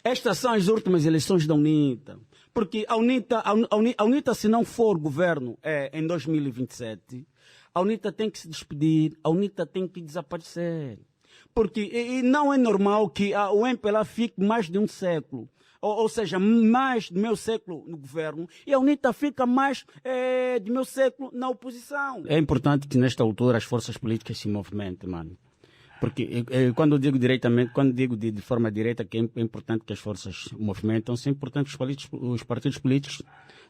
Estas são as últimas eleições da UNITA. Porque a UNITA, se não for governo em 2027, a UNITA tem que se despedir, a UNITA tem que desaparecer. Porque e não é normal que o MPLA fique mais de um século, ou seja, mais de meio século no governo, e a UNITA fica mais de meio século na oposição. É importante que nesta altura as forças políticas se movimentem, mano. Porque quando eu digo diretamente, quando digo de forma direta que é importante que as forças movimentam, é importante que os partidos políticos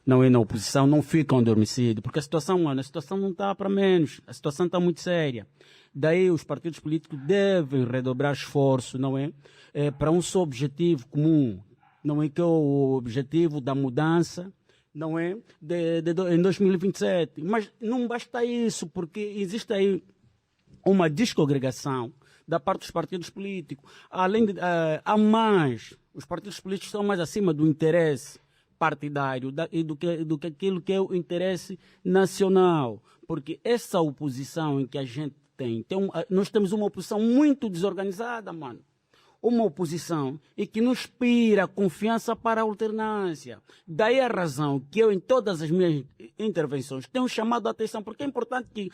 não é na oposição, não ficam adormecidos, porque a situação, mano, a situação não está para menos, a situação está muito séria. Daí os partidos políticos devem redobrar esforço, não é? Para um só objetivo comum, não é que é o objetivo da mudança, não é? Em 2027. Mas não basta isso, porque existe aí uma descongregação da parte dos partidos políticos. Além de, há mais, os partidos políticos estão mais acima do interesse partidário e do que aquilo que é o interesse nacional. Porque essa oposição em que a gente nós temos uma oposição muito desorganizada, mano. Uma oposição e que não inspira confiança para a alternância. Daí a razão que eu, em todas as minhas intervenções, tenho chamado a atenção, porque é importante que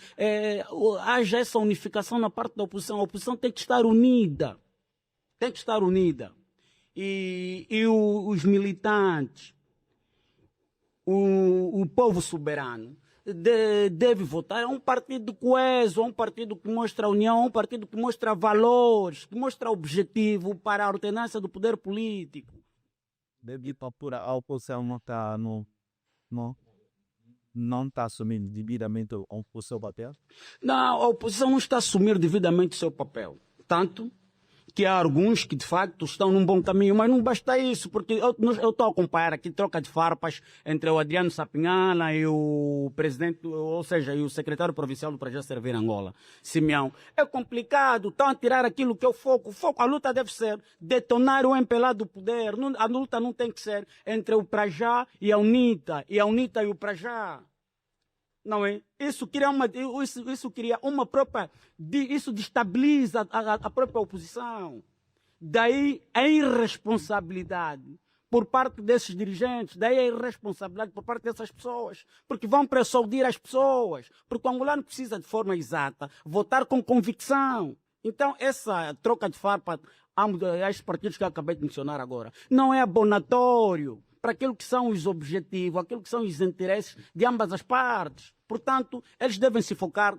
haja essa unificação na parte da oposição. A oposição tem que estar unida. Tem que estar unida. E os militantes, o povo soberano, deve votar a um partido coeso, a um partido que mostra união, a um partido que mostra valores, que mostra objetivo para a alternância do poder político. Devido a oposição não está assumindo devidamente o seu papel? Não, a oposição não está a assumir devidamente o seu papel. Tanto que há alguns que de facto estão num bom caminho, mas não basta isso, porque eu estou a acompanhar aqui troca de farpas entre o Adriano Sapinhala e o presidente, ou seja, e o secretário provincial do Projeto Servir Angola, Simeão. É complicado, estão a tirar aquilo que é o foco. A luta deve ser detonar o MPLA do poder. A luta não tem que ser entre o Prajá e a UNITA e o Prajá. Não é? Isso cria uma própria. Isso destabiliza a própria oposição. Daí a irresponsabilidade por parte desses dirigentes, daí a irresponsabilidade por parte dessas pessoas, porque vão persuadir as pessoas, porque o angolano precisa de forma exata votar com convicção. Então, essa troca de farpa a estes partidos que eu acabei de mencionar agora não é abonatório para aquilo que são os objetivos, aquilo que são os interesses de ambas as partes. Portanto, eles devem se focar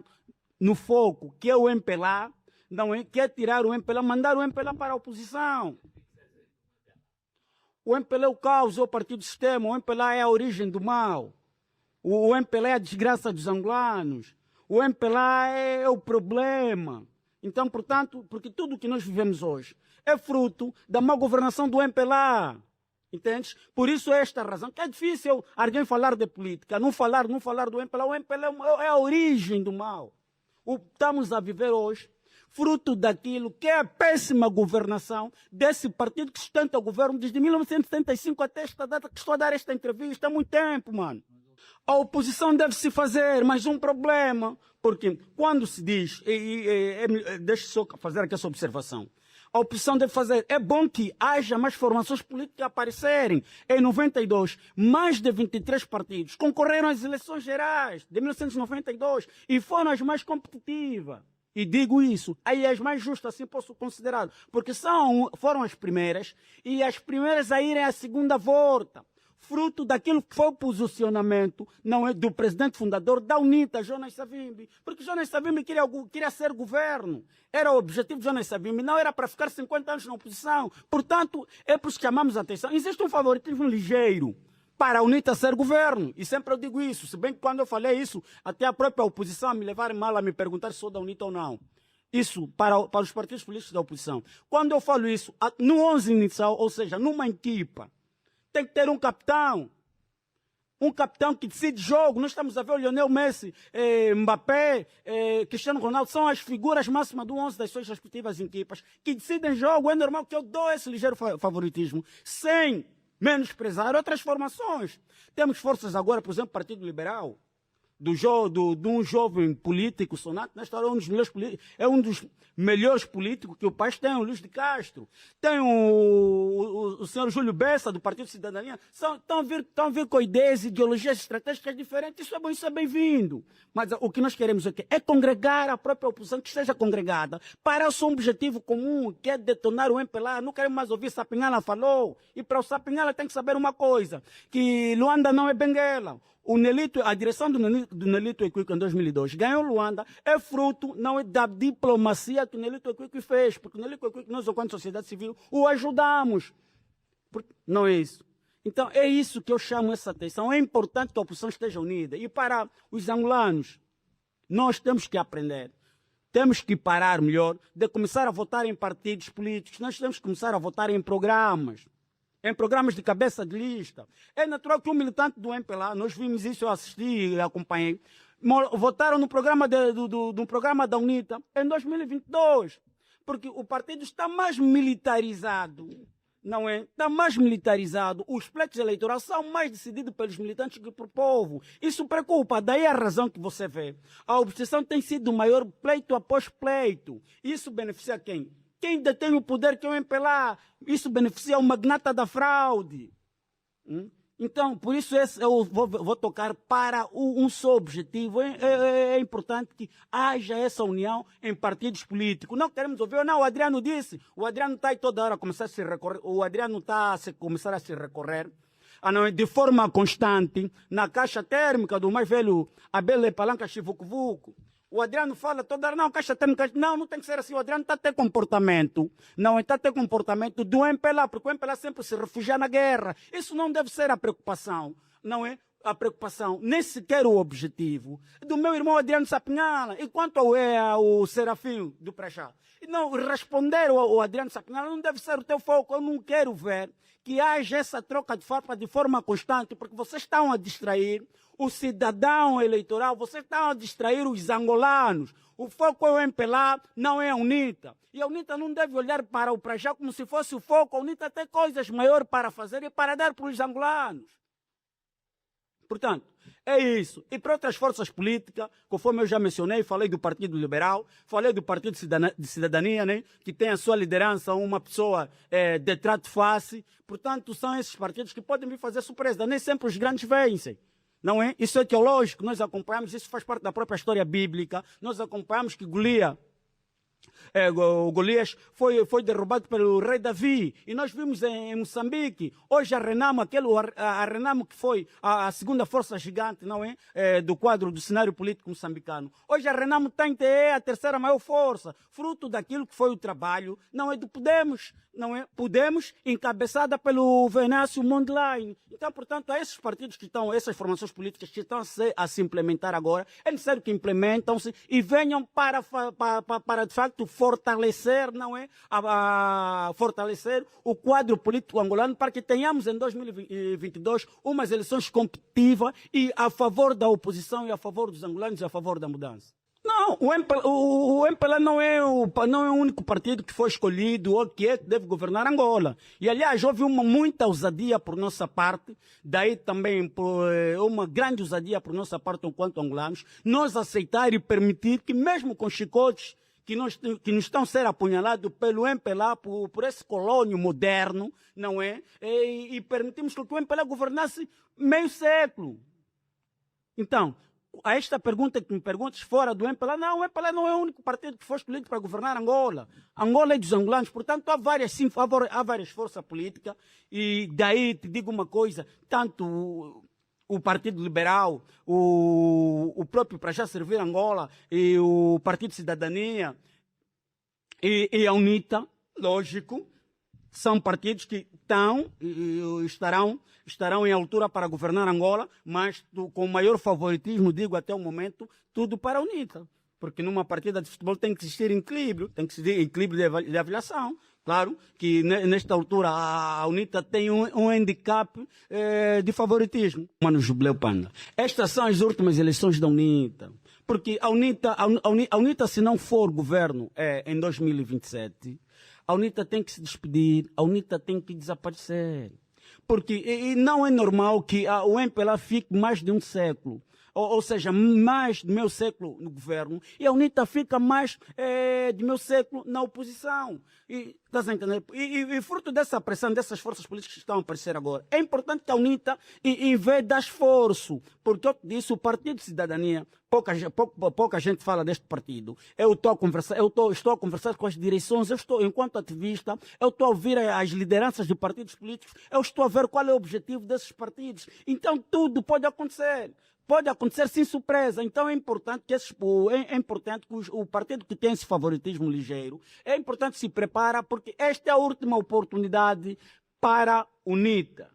no foco, que é o MPLA, não é? Que é tirar o MPLA, mandar o MPLA para a oposição. O MPLA é o caos, é o partido do sistema, o MPLA é a origem do mal. O MPLA é a desgraça dos angolanos. O MPLA é o problema. Então, portanto, porque tudo o que nós vivemos hoje é fruto da má governação do MPLA. Entendes? Por isso é esta razão que é difícil alguém falar de política, não falar do MPLA. O MPLA é a origem do mal. Estamos a viver hoje fruto daquilo que é a péssima governação desse partido que sustenta o governo desde 1975 até esta data que estou a dar esta entrevista. Há muito tempo, mano. A oposição deve se fazer, mas um problema, porque quando se diz, deixa eu só fazer aqui essa observação, a oposição deve fazer. É bom que haja mais formações políticas aparecerem. Em 92, mais de 23 partidos concorreram às eleições gerais de 1992 e foram as mais competitivas. E digo isso, aí as mais justas, assim posso considerar, porque foram as primeiras e as primeiras a irem à segunda volta. Fruto daquilo que foi o posicionamento não é, do presidente fundador da UNITA, Jonas Savimbi. Porque Jonas Savimbi queria ser governo. Era o objetivo de Jonas Savimbi, não era para ficar 50 anos na oposição. Portanto, é por isso que chamamos a atenção. Existe um favoritismo ligeiro para a UNITA ser governo. E sempre eu digo isso, se bem que quando eu falei isso, até a própria oposição a me levar mal a me perguntar se sou da UNITA ou não. Isso para os partidos políticos da oposição. Quando eu falo isso, no 11 inicial, ou seja, numa equipa, tem que ter um capitão que decide jogo. Nós estamos a ver o Lionel Messi, Mbappé, Cristiano Ronaldo, são as figuras máximas do 11 das suas respectivas equipas, que decidem jogo. É normal que eu dou esse ligeiro favoritismo, sem menosprezar outras formações. Temos forças agora, por exemplo, Partido Liberal, de um jovem político sonante, nesta hora é um dos melhores políticos que o país tem, o Luís de Castro. Tem o senhor Júlio Bessa, do Partido de Cidadania. Estão a vir com ideias, ideologias estratégicas diferentes. Isso é bom, isso é bem-vindo. Mas o que nós queremos aqui é congregar a própria oposição, que esteja congregada, para o seu objetivo comum, que é detonar o MPLA. Não queremos mais ouvir Sapinhala falou. E para o Sapinhala tem que saber uma coisa, que Luanda não é Benguela. A direção do Nelito Equico em 2002 ganhou Luanda, é fruto não é da diplomacia que o Nelito Equico fez, porque o Nelito Equico, nós, enquanto sociedade civil, o ajudamos. Não é isso. Então, é isso que eu chamo essa atenção. É importante que a oposição esteja unida. E para os angolanos, nós temos que aprender. Temos que parar melhor de começar a votar em partidos políticos. Nós temos que começar a votar em programas de cabeça de lista. É natural que um militante do MPLA, nós vimos isso, eu assisti e acompanhei, votaram no programa do programa da UNITA em 2022, porque o partido está mais militarizado, não é? Está mais militarizado, os pleitos eleitorais são mais decididos pelos militantes que pelo povo. Isso preocupa, daí a razão que você vê. A oposição tem sido maior pleito após pleito. Isso beneficia quem? Quem detém o poder, que é o MPLA, isso beneficia o magnata da fraude. Então, por isso eu vou tocar para um só objetivo. É importante que haja essa união em partidos políticos. Não queremos ouvir, não, o Adriano disse, o Adriano está aí toda hora a começar a se recorrer, o Adriano está a começar a se recorrer de forma constante na caixa térmica do mais velho Abel Palanca Chivucuvuco. O Adriano fala toda hora, não, caixa térmica, não tem que ser assim. O Adriano está a ter comportamento, não está a ter comportamento do MPLA, porque o MPLA sempre se refugia na guerra. Isso não deve ser a preocupação, não é? A preocupação, nem sequer o objetivo do meu irmão Adriano Sapinhala. E quanto ao Serafim do Prachá? Não, responder ao Adriano Sapinhala não deve ser o teu foco. Eu não quero ver que haja essa troca de farpa de forma constante, porque vocês estão a distrair o cidadão eleitoral, vocês estão a distrair os angolanos. O foco é o MPLA, não é a UNITA. E a UNITA não deve olhar para o Prachá como se fosse o foco. A UNITA tem coisas maiores para fazer e para dar para os angolanos. Portanto, é isso. E para outras forças políticas, conforme eu já mencionei, falei do Partido Liberal, falei do Partido de Cidadania, né, que tem a sua liderança uma pessoa de trato face. Portanto, são esses partidos que podem vir fazer surpresa. Nem sempre os grandes vencem. Não é? Isso é teológico, nós acompanhamos, isso faz parte da própria história bíblica. Nós acompanhamos que Golias foi derrubado pelo rei Davi. E nós vimos em Moçambique, hoje a Renamo, a Renamo que foi a segunda força gigante, não é? Do quadro do cenário político moçambicano. Hoje a Renamo é a terceira maior força, fruto daquilo que foi o trabalho, não é? Do Podemos, não é? Podemos, encabeçada pelo Venâncio Mondlane. Então, portanto, a esses partidos que estão, essas formações políticas que estão a se implementar agora, é necessário que implementam-se e venham para de facto fortalecer, não é? Fortalecer o quadro político angolano para que tenhamos em 2022 umas eleições competitivas e a favor da oposição e a favor dos angolanos e a favor da mudança. Não, o MPLA não é o único partido que foi escolhido ou que deve governar Angola. E, aliás, houve muita ousadia por nossa parte, daí também uma grande ousadia por nossa parte enquanto angolanos, nós aceitar e permitir que mesmo com chicotes que nos estão a ser apunhalados pelo MPLA, por esse colônio moderno, não é? E permitimos que o MPLA governasse meio século. Então, a esta pergunta que me perguntas fora do MPLA, não, o MPLA não é o único partido que foi escolhido para governar Angola. Angola é dos angolanos, portanto há várias forças políticas e daí te digo uma coisa, tanto o Partido Liberal, o próprio Prachá Servir Angola e o Partido de Cidadania e a UNITA, lógico, são partidos que estarão em altura para governar Angola, mas com maior favoritismo, digo até o momento, tudo para a UNITA. Porque numa partida de futebol tem que existir equilíbrio, tem que existir equilíbrio de avaliação. Claro que nesta altura a UNITA tem um handicap de favoritismo. Mano Jubileu Panda, estas são as últimas eleições da UNITA. Porque a UNITA, se não for governo em 2027, a UNITA tem que se despedir, a UNITA tem que desaparecer. Porque não é normal que o MPLA fique mais de um século. ou seja, mais de meio século no governo, e a UNITA fica mais de meio século na oposição. E, estás a entender? E fruto dessa pressão, dessas forças políticas que estão a aparecer agora, é importante que a UNITA, em vez de dar esforço, porque eu te disse, o Partido de Cidadania, pouca gente fala deste partido. Eu estou a conversar com as direções, enquanto ativista, eu estou a ouvir as lideranças de partidos políticos, eu estou a ver qual é o objetivo desses partidos. Então tudo pode acontecer. Pode acontecer sem surpresa. Então é importante que o partido que tem esse favoritismo ligeiro, é importante se preparar, porque esta é a última oportunidade para a UNITA.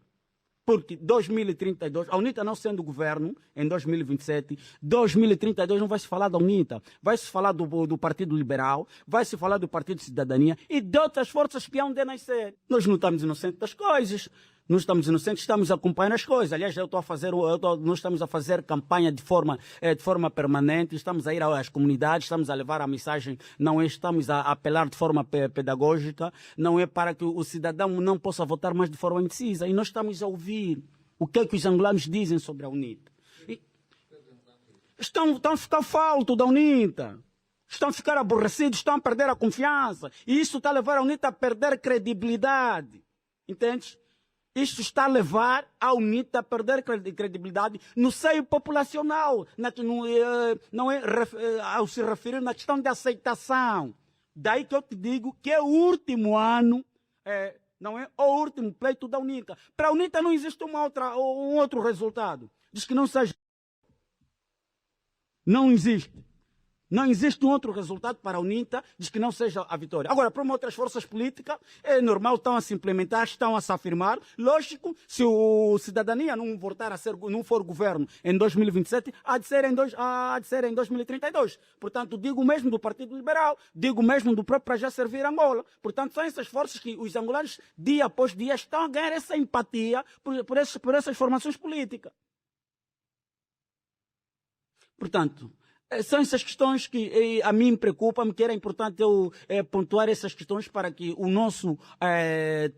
Porque 2032, a UNITA não sendo governo, em 2027, 2032 não vai se falar da UNITA, vai se falar do Partido Liberal, vai se falar do Partido de Cidadania e de outras forças que hão de nascer. Nós não estamos inocentes das coisas, não estamos inocentes, estamos a acompanhar as coisas. Aliás, nós estamos a fazer campanha de forma permanente, estamos a ir às comunidades, estamos a levar a mensagem, não é, estamos a apelar de forma pedagógica, não é para que o cidadão não possa votar mais de forma indecisa. E nós estamos a ouvir o que é que os angolanos dizem sobre a UNITA. Estão a ficar falto da UNITA. Estão a ficar aborrecidos, estão a perder a confiança. E isso está a levar a UNITA a perder credibilidade. Entende? Isto está a levar a UNITA a perder credibilidade no seio populacional, ao se referir na questão de aceitação. Daí que eu te digo que é o último ano, não é o último pleito da UNITA. Para a UNITA não existe um outro resultado. Diz que não seja. Não existe. Não existe um outro resultado para a UNITA, diz que não seja a vitória. Agora, para outras forças políticas, é normal, estão a se implementar, estão a se afirmar. Lógico, se o Cidadania não voltar a ser, não for governo em 2027, há de ser em 2032. Portanto, digo mesmo do Partido Liberal, digo mesmo do próprio para já servir Angola. Portanto, são essas forças que os angolanos, dia após dia, estão a ganhar essa empatia por essas formações políticas. Portanto, são essas questões que a mim preocupam, que era importante eu pontuar essas questões para que o nosso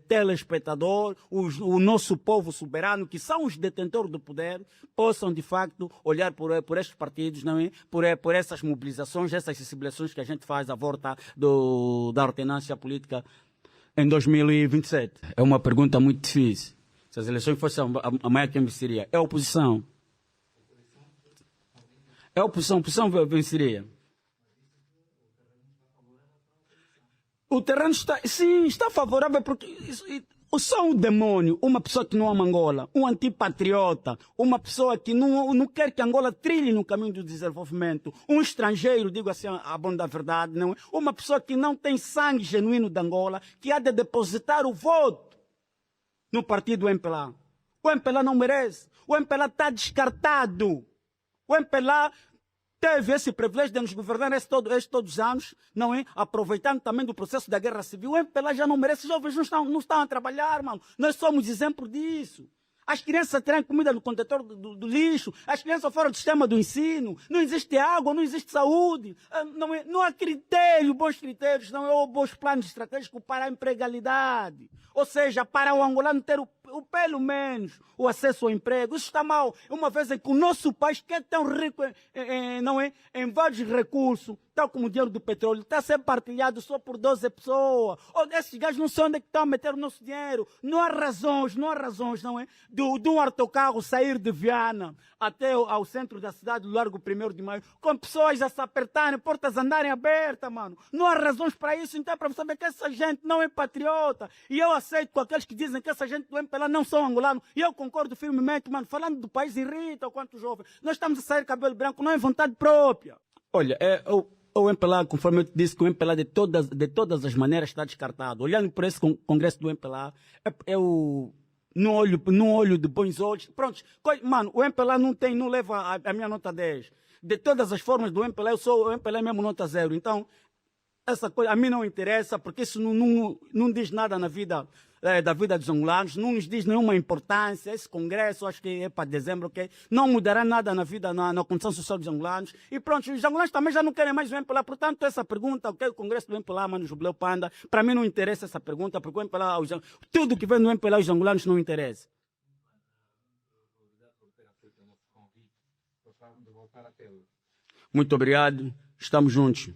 telespectador, o nosso povo soberano, que são os detentores do poder, possam de facto olhar por estes partidos, não é? Por essas mobilizações, essas sensibilizações que a gente faz à volta da ordenância política em 2027. É uma pergunta muito difícil. Se as eleições fossem amanhã, quem venceria? É a oposição. É a oposição venceria. O terreno está favorável, porque só um demônio, uma pessoa que não ama Angola, um antipatriota, uma pessoa que não quer que Angola trilhe no caminho do desenvolvimento, um estrangeiro, digo assim a bom da verdade, não é? Uma pessoa que não tem sangue genuíno de Angola, que há de depositar o voto no partido MPLA. O MPLA não merece. O MPLA está descartado. O MPLA teve esse privilégio de nos governar todos os anos, não é? Aproveitando também do processo da guerra civil. O MPLA já não merece, os jovens não estão a trabalhar, mano. Nós somos exemplo disso. As crianças têm comida no contentor do lixo, as crianças fora do sistema do ensino, não existe água, não existe saúde, não há bons critérios, não há bons planos estratégicos para a empregalidade. Ou seja, para o angolano ter pelo menos o acesso ao emprego. Isso está mal. Uma vez em que o nosso país, que é tão rico em vários recursos, tal como o dinheiro do petróleo, está a ser partilhado só por 12 pessoas. Esses gajos não sei onde é que estão a meter o nosso dinheiro. Não há razões, não é? De um autocarro sair de Viana até ao centro da cidade, do Largo 1º de Maio, com pessoas a se apertarem, portas andarem abertas, mano. Não há razões para isso. Então é para saber que essa gente não é patriota. E eu aceito com aqueles que dizem que essa gente do MPLA não são angolanos. E eu concordo firmemente, mano. Falando do país irrita o quanto jovem. Nós estamos a sair cabelo branco, não é vontade própria. Olha, o MPLA, conforme eu te disse, que o MPLA de todas as maneiras está descartado. Olhando por esse congresso do MPLA, não olho de bons olhos. Pronto, mano, o MPLA não leva a minha nota 10. De todas as formas do MPLA, o MPLA é mesmo nota 0. Então, essa coisa a mim não interessa, porque isso não diz nada na vida, da vida dos angolanos, não nos diz nenhuma importância. Esse congresso, acho que é para dezembro, ok? Não mudará nada na vida, na condição social dos angolanos. E pronto, os angolanos também já não querem mais o MPLA. Portanto, essa pergunta, o que é o congresso do MPLA, mano, Jubileu Panda, para mim não interessa essa pergunta, porque o MPLA, tudo que vem no MPLA, os angolanos não interessa. Muito obrigado. Estamos juntos.